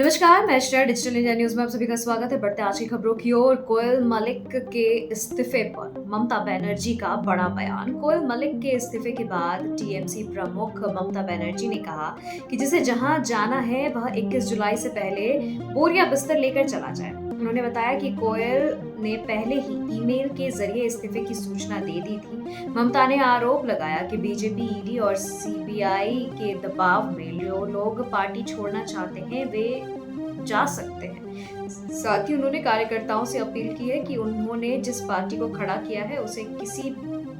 नमस्कार, मैं Shreya digital India news में आप सभी का स्वागत है। बढ़ते आज की खबरों की ओर। कोयल मलिक के इस्तीफे पर ममता बनर्जी का बड़ा बयान। कोयल मलिक के इस्तीफे के बाद टीएमसी प्रमुख ममता बनर्जी ने कहा कि जिसे जहां जाना है वह 21 जुलाई से पहले बोरिया बिस्तर लेकर चला जाए। उन्होंने बताया कि कोयल ने पहले ही ईमेल के जरिए इस्तीफे की सूचना दे दी थी। ममता ने आरोप लगाया कि बीजेपी, ईडी और सीबीआई के दबाव में जो लोग पार्टी छोड़ना चाहते हैं वे जा सकते हैं। साथ ही उन्होंने कार्यकर्ताओं से अपील की है कि उन्होंने जिस पार्टी को खड़ा किया है उसे किसी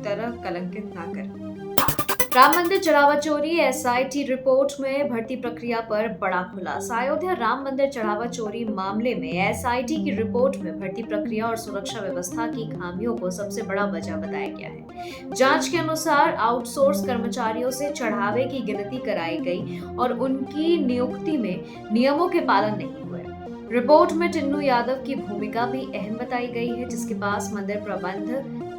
तरह कलंकित ना करें। राम मंदिर चढ़ावा चोरी एसआईटी रिपोर्ट में भर्ती प्रक्रिया पर बड़ा खुलासा। अयोध्या राम मंदिर चढ़ावा चोरी मामले में एसआईटी की रिपोर्ट में भर्ती प्रक्रिया और सुरक्षा व्यवस्था की खामियों को सबसे बड़ा वजह बताया गया है। जांच के अनुसार आउटसोर्स कर्मचारियों से चढ़ावे की गिनती कराई गई और उनकी नियुक्ति में नियमों के पालन नहीं हुए। रिपोर्ट में टिन्नू यादव की भूमिका भी अहम बताई गई है, जिसके पास मंदिर प्रबंध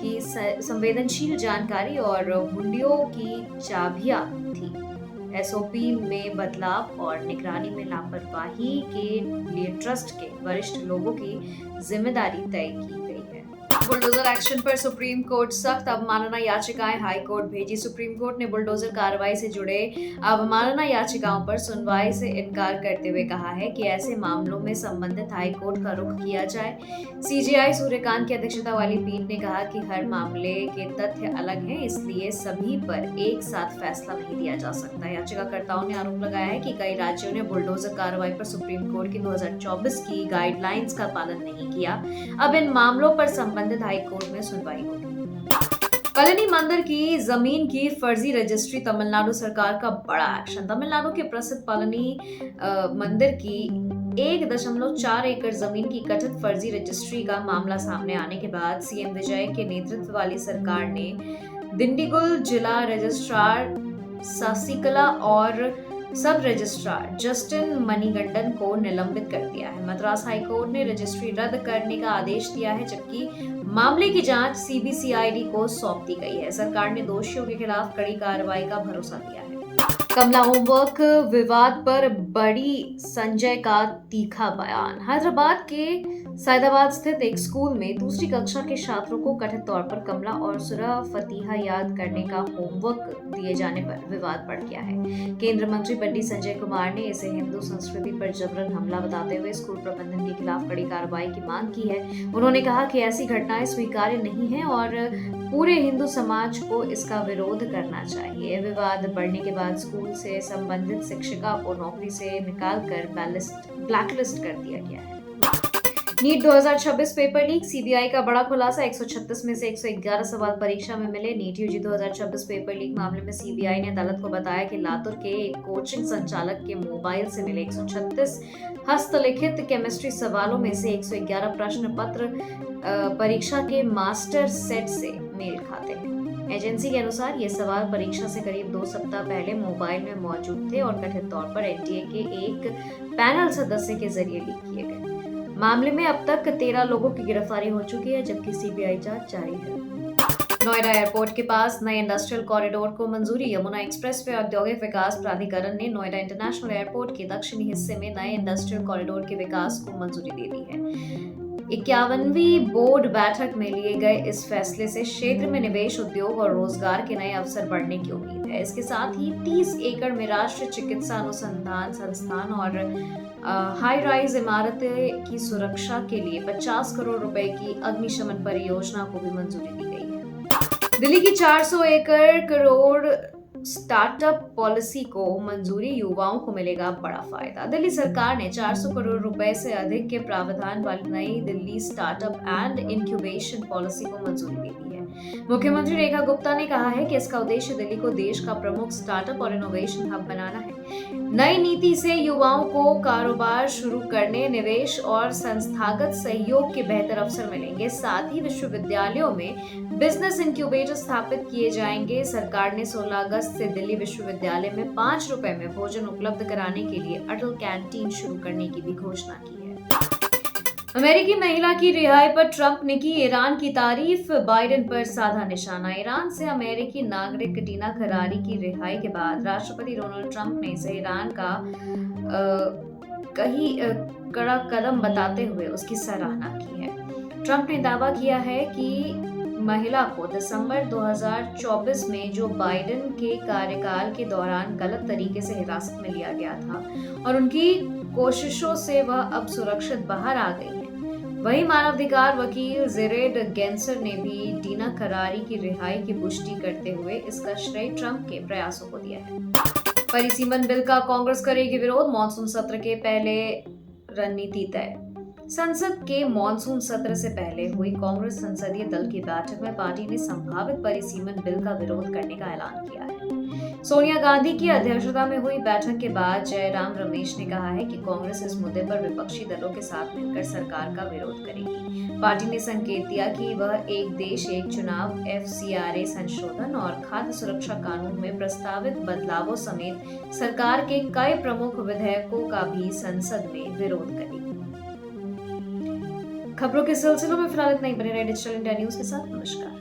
की संवेदनशील जानकारी और हुंडियों की चाबियां थी। एसओपी में बदलाव और निगरानी में लापरवाही के लिए ट्रस्ट के वरिष्ठ लोगों की जिम्मेदारी तय की गई है। बुलडोजर एक्शन पर सुप्रीम कोर्ट सख्त। अवमानना याचिकाएं हाई कोर्ट भेजी। सुप्रीम कोर्ट ने बुलडोजर कार्रवाई से जुड़े अवमानना याचिकाओं पर सुनवाई से इनकार करते हुए कहा है कि ऐसे मामलों में संबंधित हाई कोर्ट का रुख किया जाए। सीजेआई सूर्यकांत की अध्यक्षता वाली पीठ ने कहा कि हर मामले के तथ्य अलग हैं, इसलिए सभी पर एक साथ फैसला नहीं दिया जा सकता। याचिकाकर्ताओं ने आरोप लगाया है कि कई राज्यों ने बुलडोजर कार्रवाई पर सुप्रीम कोर्ट की 2024 की गाइडलाइंस का पालन नहीं किया। अब इन मामलों पर संबंधित हाई कोर्ट में सुनवाई होगी। पलनी मंदिर की जमीन की फर्जी रजिस्ट्री, तमिलनाडु सरकार का बड़ा एक्शन। तमिलनाडु के प्रसिद्ध पलनी मंदिर की 1.4 एकड़ जमीन की कथित फर्जी रजिस्ट्री का मामला सामने आने के बाद सीएम विजय के नेतृत्व वाली सरकार ने दिंडीगुल जिला रजिस्ट्रार सासिकला और सब रजिस्ट्रार जस्टिन मणिगंडन को निलंबित कर दिया है। मद्रास हाईकोर्ट ने रजिस्ट्री रद्द करने का आदेश दिया है, जबकि मामले की जांच सीबीसीआईडी को सौंप दी गई है। सरकार ने दोषियों के खिलाफ कड़ी कार्रवाई का भरोसा दिया है। कमला होमवर्क विवाद पर बड़ी संजय का तीखा बयान। हैदराबाद के सैदाबाद स्थित एक स्कूल में दूसरी कक्षा के छात्रों को कथित तौर पर कमला और सूरह फतीहा याद करने का होमवर्क दिए जाने पर विवाद बढ़ गया है। केंद्रीय मंत्री बंडी संजय कुमार ने इसे हिंदू संस्कृति पर जबरन हमला बताते हुए स्कूल प्रबंधन के खिलाफ कड़ी कार्रवाई की मांग की है। उन्होंने कहा कि ऐसी घटनाएं स्वीकार्य नहीं है और पूरे हिंदू समाज को इसका विरोध करना चाहिए। विवाद बढ़ने के बाद स्कूल से संबंधित शिक्षिका को नौकरी से निकालकर ब्लैकलिस्ट कर दिया गया है। नीट 2026 पेपर लीक, सीबीआई का बड़ा खुलासा। 136 में से 111 सवाल परीक्षा में मिले। नीट यूजी 2026 पेपर लीक मामले में सीबीआई ने अदालत को बताया कि लातूर के एक कोचिंग संचालक के मोबाइल से मिले 136 हस्तलिखित केमिस्ट्री सवालों में से 111 प्रश्न पत्र परीक्षा के मास्टर सेट से मेल खाते हैं। एजेंसी के अनुसार ये सवाल परीक्षा से करीब 2 सप्ताह पहले मोबाइल में मौजूद थे और कथित तौर पर एनटीए के एक पैनल सदस्य के जरिए लीक किए गए। मामले में अब तक 13 लोगों की गिरफ्तारी हो चुकी है, जबकि सीबीआई जांच जारी है। नोएडा एयरपोर्ट के पास नए इंडस्ट्रियल कॉरिडोर को मंजूरी। यमुना एक्सप्रेसवे औद्योगिक विकास प्राधिकरण ने नोएडा इंटरनेशनल एयरपोर्ट के दक्षिणी हिस्से में नए इंडस्ट्रियल कॉरिडोर के विकास को मंजूरी दे दी है। 51वीं बोर्ड बैठक में लिए गए इस फैसले से क्षेत्र में निवेश, उद्योग और रोजगार के नए अवसर बढ़ने की उम्मीद है। इसके साथ ही 30 एकड़ में राष्ट्रीय चिकित्सा अनुसंधान संस्थान और हाई राइज इमारतें की सुरक्षा के लिए 50 करोड़ रुपए की अग्निशमन परियोजना को भी मंजूरी दी गई है। दिल्ली की 400 एकड़ करोड़ स्टार्टअप पॉलिसी को मंजूरी, युवाओं को मिलेगा बड़ा फायदा। दिल्ली सरकार ने 400 करोड़ रुपए से अधिक के प्रावधान वाली नई Delhi startup and incubation policy को मंजूरी दे दी है। मुख्यमंत्री रेखा गुप्ता ने कहा है कि इसका उद्देश्य दिल्ली को देश का प्रमुख स्टार्टअप और इनोवेशन हब बनाना है। नई नीति से युवाओं को कारोबार शुरू करने, निवेश और संस्थागत सहयोग के बेहतर अवसर मिलेंगे। साथ ही विश्वविद्यालयों में बिजनेस इंक्यूबेटर स्थापित किए जाएंगे। सरकार ने 16 अगस्त से दिल्ली विश्वविद्यालय में 5 रुपए में भोजन उपलब्ध कराने के लिए अटल कैंटीन शुरू करने की भी घोषणा की है। अमेरिकी महिला की रिहाई पर ट्रंप ने की ईरान की तारीफ, बाइडेन पर साधा निशाना। ईरान से अमेरिकी नागरिक टीना खरारी की रिहाई के बाद राष्ट्रपति डोनाल्ड ट्रंप ने इसे ईरान का कड़ा कदम बताते हुए उसकी सराहना की है। ट्रंप ने दावा किया है कि महिला को दिसंबर 2024 में जो बाइडेन के कार्यकाल के दौरान गलत तरीके से हिरासत में लिया गया था और उनकी कोशिशों से वह अब सुरक्षित बाहर आ गई है। वहीं मानवाधिकार वकील जेरेड गेंसर ने भी डीना करारी की रिहाई की पुष्टि करते हुए इसका श्रेय ट्रंप के प्रयासों को दिया है। परिसीमन बिल का कांग्रेस करेगी विरोध, मॉनसून सत्र के पहले रणनीति तय। संसद के मॉनसून सत्र से पहले हुई कांग्रेस संसदीय दल की बैठक में पार्टी ने संभावित परिसीमन बिल का विरोध करने का ऐलान किया है। सोनिया गांधी की अध्यक्षता में हुई बैठक के बाद जयराम रमेश ने कहा है कि कांग्रेस इस मुद्दे पर विपक्षी दलों के साथ मिलकर सरकार का विरोध करेगी। पार्टी ने संकेत दिया कि वह एक देश एक चुनाव, FCRA संशोधन और खाद्य सुरक्षा कानून में प्रस्तावित बदलावों समेत सरकार के कई प्रमुख विधेयकों का भी संसद में विरोध करेगी। खबरों के सिलसिलों में फिलहाल इतना ही। बने रहे डिजिटल इंडिया न्यूज के साथ। नमस्कार।